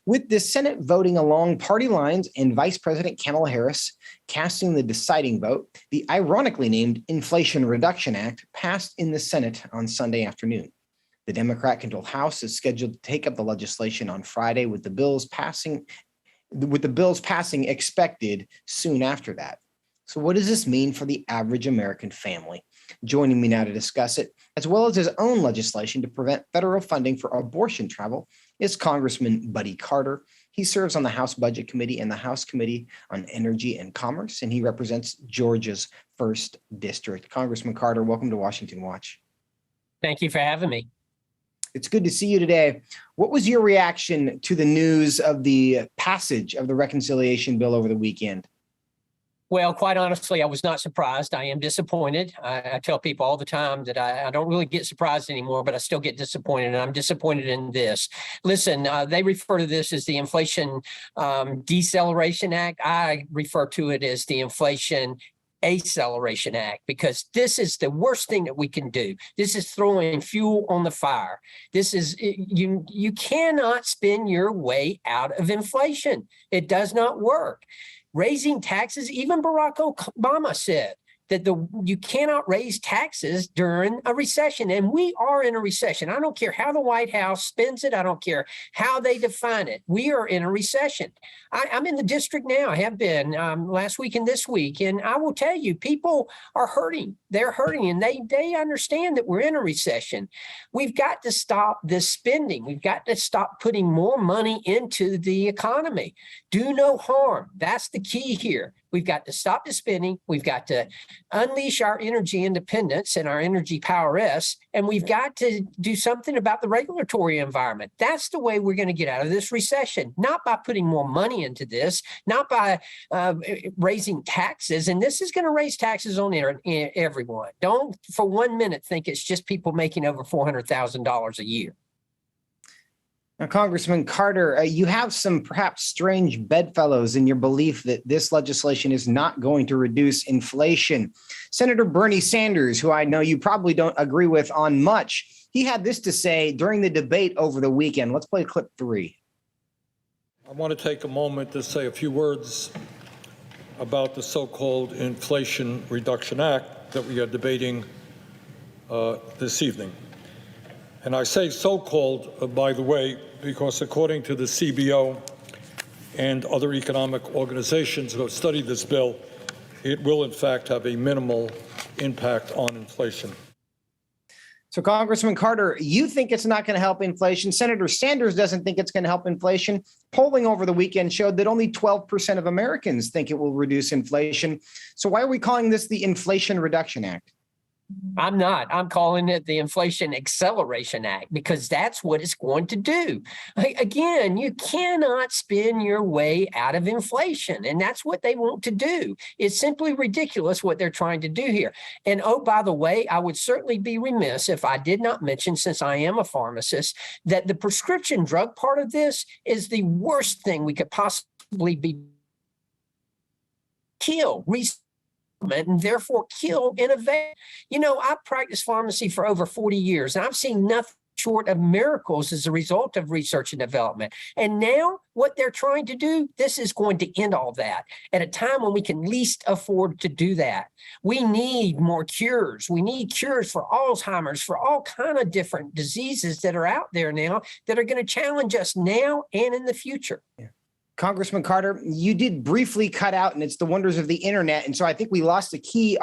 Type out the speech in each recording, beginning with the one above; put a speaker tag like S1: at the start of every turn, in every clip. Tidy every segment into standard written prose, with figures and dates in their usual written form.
S1: With the Senate voting along party lines and Vice President Kamala Harris casting the deciding vote, the ironically named Inflation Reduction Act passed in the Senate on Sunday afternoon. The Democrat-controlled House is scheduled to take up the legislation on Friday, with the bills passing expected soon after that. So what does this mean for the average American family? Joining me now to discuss it, as well as his own legislation to prevent federal funding for abortion travel, is Congressman Buddy Carter. He serves on the House Budget Committee and the House Committee on Energy and Commerce, and he represents Georgia's 1st District. Congressman Carter, welcome to Washington Watch.
S2: Thank you for having me.
S1: It's good to see you today. What was your reaction to the news of the passage of the reconciliation bill over the weekend?
S2: Well, quite honestly, I was not surprised. I am disappointed. I tell people all the time that I don't really get surprised anymore, but I still get disappointed, and I'm disappointed in this. Listen, they refer to this as the Inflation Deceleration Act. I refer to it as the Inflation Acceleration Act, because this is the worst thing that we can do. This is throwing fuel on the fire. This is, you cannot spin your way out of inflation. It does not work. Raising taxes, even Barack Obama said that you cannot raise taxes during a recession. And we are in a recession. I don't care how the White House spins it. I don't care how they define it. We are in a recession. I'm in the district now. I have been last week and this week. And I will tell you, people are hurting. They're hurting, and they understand that we're in a recession. We've got to stop this spending. We've got to stop putting more money into the economy. Do no harm. That's the key here. We've got to stop the spending. We've got to unleash our energy independence and our energy power-s, and we've got to do something about the regulatory environment. That's the way we're going to get out of this recession, not by putting more money into this, not by raising taxes. And this is going to raise taxes on everyone. Don't for 1 minute think it's just people making over $400,000 a year.
S1: Now, Congressman Carter, you have some perhaps strange bedfellows in your belief that this legislation is not going to reduce inflation. Senator Bernie Sanders, who I know you probably don't agree with on much, he had this to say during the debate over the weekend. Let's play clip 3.
S3: I want to take a moment to say a few words about the so-called Inflation Reduction Act that we are debating this evening. And I say so-called, by the way, because according to the CBO and other economic organizations who have studied this bill, it will in fact have a minimal impact on inflation.
S1: So, Congressman Carter, you think it's not going to help inflation. Senator Sanders doesn't think it's going to help inflation. Polling over the weekend showed that only 12% of Americans think it will reduce inflation. So why are we calling this the Inflation Reduction Act?
S2: I'm not. I'm calling it the Inflation Acceleration Act, because that's what it's going to do. Again, you cannot spin your way out of inflation, and that's what they want to do. It's simply ridiculous what they're trying to do here. And oh, by the way, I would certainly be remiss if I did not mention, since I am a pharmacist, that the prescription drug part of this is the worst thing we could possibly be and therefore kill innovation. You know, I've practiced pharmacy for over 40 years, and I've seen nothing short of miracles as a result of research and development. And now what they're trying to do, this is going to end all that at a time when we can least afford to do that. We need more cures. We need cures for Alzheimer's, for all kind of different diseases that are out there now that are going to challenge us now and in the future.
S1: Yeah. Congressman Carter, you did briefly cut out, and it's the wonders of the internet. And so I think we lost a key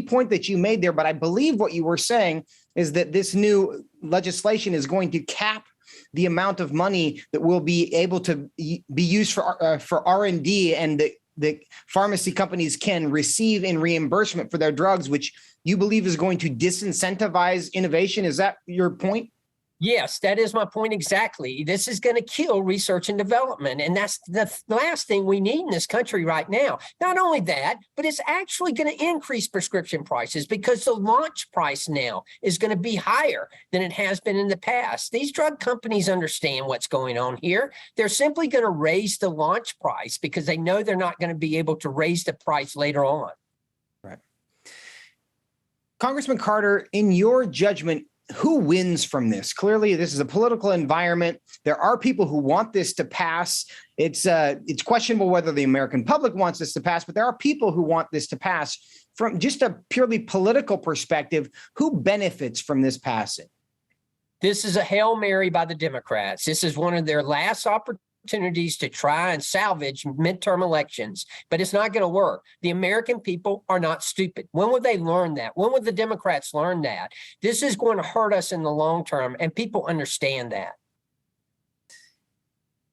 S1: point that you made there. But I believe what you were saying is that this new legislation is going to cap the amount of money that will be able to be used for R&D and that pharmacy companies can receive in reimbursement for their drugs, which you believe is going to disincentivize innovation. Is that your point?
S2: Yes, that is my point exactly. This is going to kill research and development. And that's the last thing we need in this country right now. Not only that, but it's actually going to increase prescription prices, because the launch price now is going to be higher than it has been in the past. These drug companies understand what's going on here. They're simply going to raise the launch price because they know they're not going to be able to raise the price later on.
S1: Right. Congressman Carter, in your judgment, who wins from this? Clearly, this is a political environment. There are people who want this to pass. It's questionable whether the American public wants this to pass, but there are people who want this to pass. From just a purely political perspective, who benefits from this passing?
S2: This is a Hail Mary by the Democrats. This is one of their last opportunities to try and salvage midterm elections, but it's not going to work. The American people are not stupid. When would they learn that? When would the Democrats learn that? This is going to hurt us in the long term, and people understand that.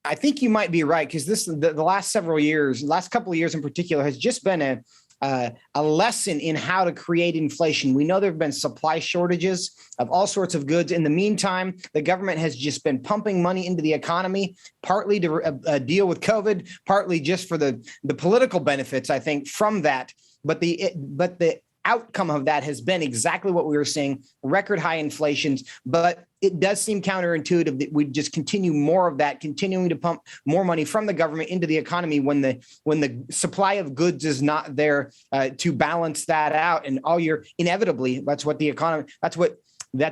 S1: I think you might be right, because the last several years, last couple of years in particular, has just been a lesson in how to create inflation. We know there have been supply shortages of all sorts of goods. In the meantime, the government has just been pumping money into the economy, partly to deal with COVID, partly just for the political benefits, I think, from that. But the outcome of that has been exactly what we were seeing, record high inflations. But it does seem counterintuitive that we just continue more of that, continuing to pump more money from the government into the economy when the supply of goods is not there to balance that out. And inevitably, that's what the economy, that's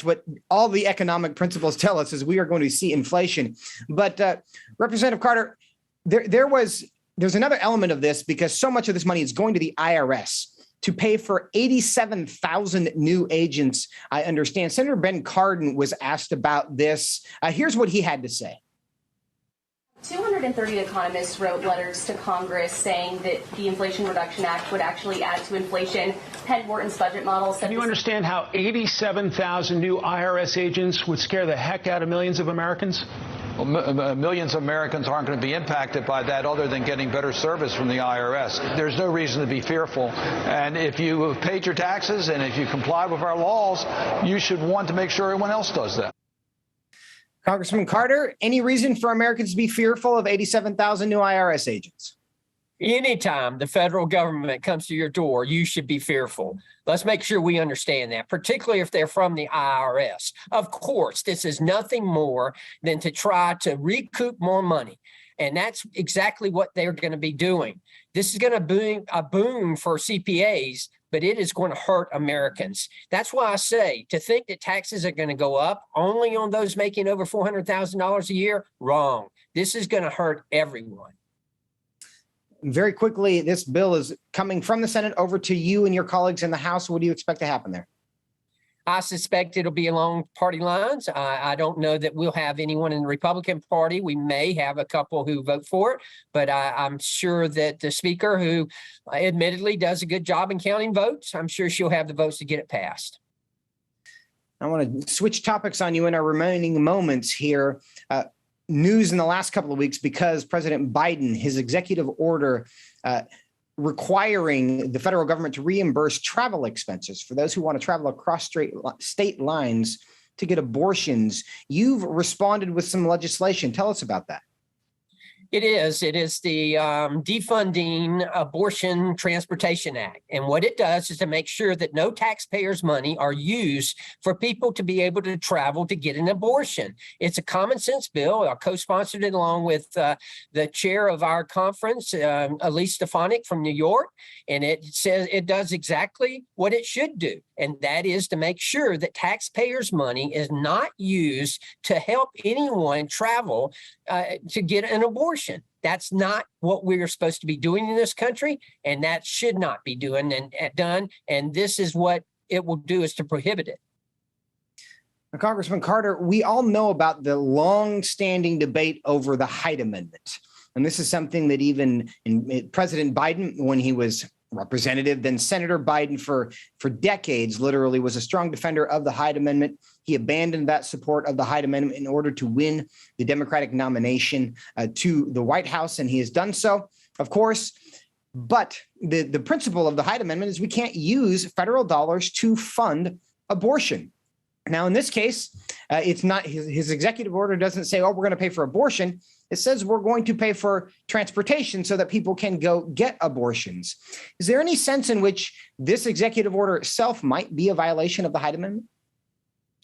S1: what all the economic principles tell us, is we are going to see inflation. But Representative Carter, there's another element of this, because so much of this money is going to the IRS to pay for 87,000 new agents, I understand. Senator Ben Cardin was asked about this. Here's what he had to say.
S4: 230 economists wrote letters to Congress saying that the Inflation Reduction Act would actually add to inflation. Penn Wharton's budget model said—
S5: Do you understand how 87,000 new IRS agents would scare the heck out of millions of Americans?
S6: Well, millions of Americans aren't going to be impacted by that, other than getting better service from the IRS. There's no reason to be fearful. And if you have paid your taxes and if you comply with our laws, you should want to make sure everyone else does that.
S1: Congressman Carter, any reason for Americans to be fearful of 87,000 new IRS agents?
S2: Anytime the federal government comes to your door, you should be fearful. Let's make sure we understand that, particularly if they're from the IRS. Of course, this is nothing more than to try to recoup more money. And that's exactly what they're going to be doing. This is going to be a boom for CPAs, but it is going to hurt Americans. That's why I say, to think that taxes are going to go up only on those making over $400,000 a year, wrong. This is going to hurt everyone.
S1: Very quickly, this bill is coming from the Senate over to you and your colleagues in the House. What do you expect to happen there?
S2: I suspect it'll be along party lines. I don't know that we'll have anyone in the Republican Party. We may have a couple who vote for it, but I'm sure that the Speaker, who admittedly does a good job in counting votes, I'm sure she'll have the votes to get it passed.
S1: I want to switch topics on you in our remaining moments here. News in the last couple of weeks, because President Biden, his executive order requiring the federal government to reimburse travel expenses for those who want to travel across state lines to get abortions. You've responded with some legislation. Tell us about that.
S2: It is the Defunding Abortion Transportation Act. And what it does is to make sure that no taxpayers' money are used for people to be able to travel to get an abortion. It's a common sense bill. I co-sponsored it along with the chair of our conference, Elise Stefanik from New York. And it says it does exactly what it should do. And that is to make sure that taxpayers' money is not used to help anyone travel to get an abortion. That's not what we're supposed to be doing in this country, and that should not be done. And this is what it will do, is to prohibit it.
S1: Now, Congressman Carter, we all know about the long-standing debate over the Hyde Amendment. And this is something that even President Biden, when he was representative, then Senator Biden for decades, literally was a strong defender of the Hyde Amendment. He abandoned that support of the Hyde Amendment in order to win the Democratic nomination to the White House, and he has done so, of course. But the principle of the Hyde Amendment is we can't use federal dollars to fund abortion. Now, in this case, it's not his executive order doesn't say, oh, we're going to pay for abortion. It says we're going to pay for transportation so that people can go get abortions. Is there any sense in which this executive order itself might be a violation of the Hyde Amendment?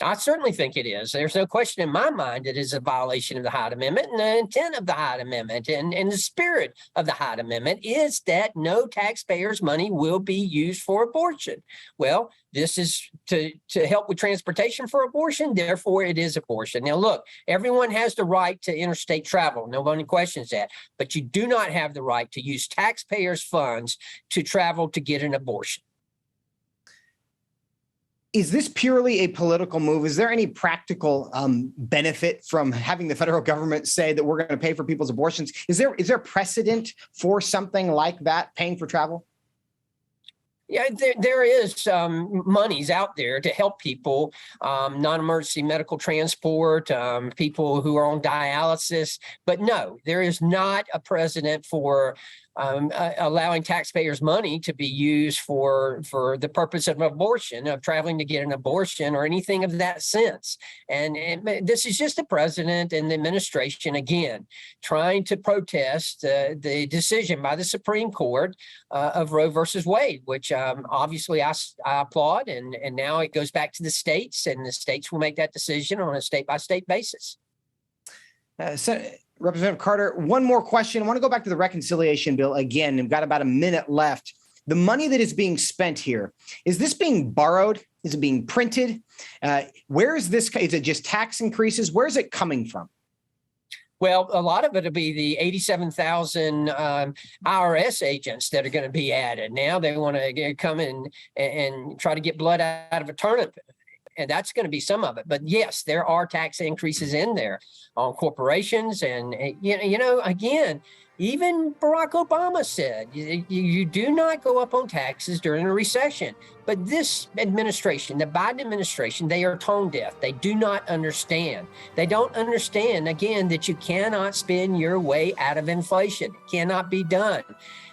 S2: I certainly think it is. There's no question in my mind it is a violation of the Hyde Amendment, and the intent of the Hyde Amendment and the spirit of the Hyde Amendment is that no taxpayers' money will be used for abortion. Well, this is to help with transportation for abortion, therefore it is abortion. Now, look, everyone has the right to interstate travel. Nobody questions that. But you do not have the right to use taxpayers' funds to travel to get an abortion.
S1: Is this purely a political move? Is there any practical benefit from having the federal government say that we're going to pay for people's abortions? Is there precedent for something like that, paying for travel?
S2: Yeah, there is monies out there to help people, non-emergency medical transport, people who are on dialysis. But no, there is not a precedent for allowing taxpayers' money to be used for the purpose of abortion, of traveling to get an abortion or anything of that sense. And this is just the president and the administration, again, trying to protest the decision by the Supreme Court of Roe versus Wade, which obviously I applaud. And now it goes back to the states, and the states will make that decision on a state-by-state basis.
S1: Representative Carter, one more question. I want to go back to the reconciliation bill again. We've got about a minute left. The money that is being spent here, is this being borrowed? Is it being printed? Where is this? Is it just tax increases? Where is it coming from?
S2: Well, a lot of it will be the 87,000 IRS agents that are going to be added. Now they want to come in and try to get blood out of a turnip. And that's going to be some of it. But yes, there are tax increases in there on corporations. And, you know, again, even Barack Obama said you do not go up on taxes during a recession. But this administration, the Biden administration, they are tone deaf. They do not understand. They don't understand, again, that you cannot spend your way out of inflation. It cannot be done.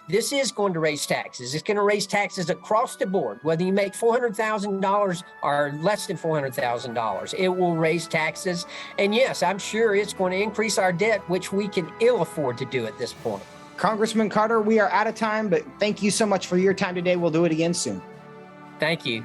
S2: This is going to raise taxes. It's going to raise taxes across the board, whether you make $400,000 or less than $400,000. It will raise taxes. And yes, I'm sure it's going to increase our debt, which we can ill afford to do at this point.
S1: Congressman Carter, we are out of time, but thank you so much for your time today. We'll do it again soon.
S2: Thank you.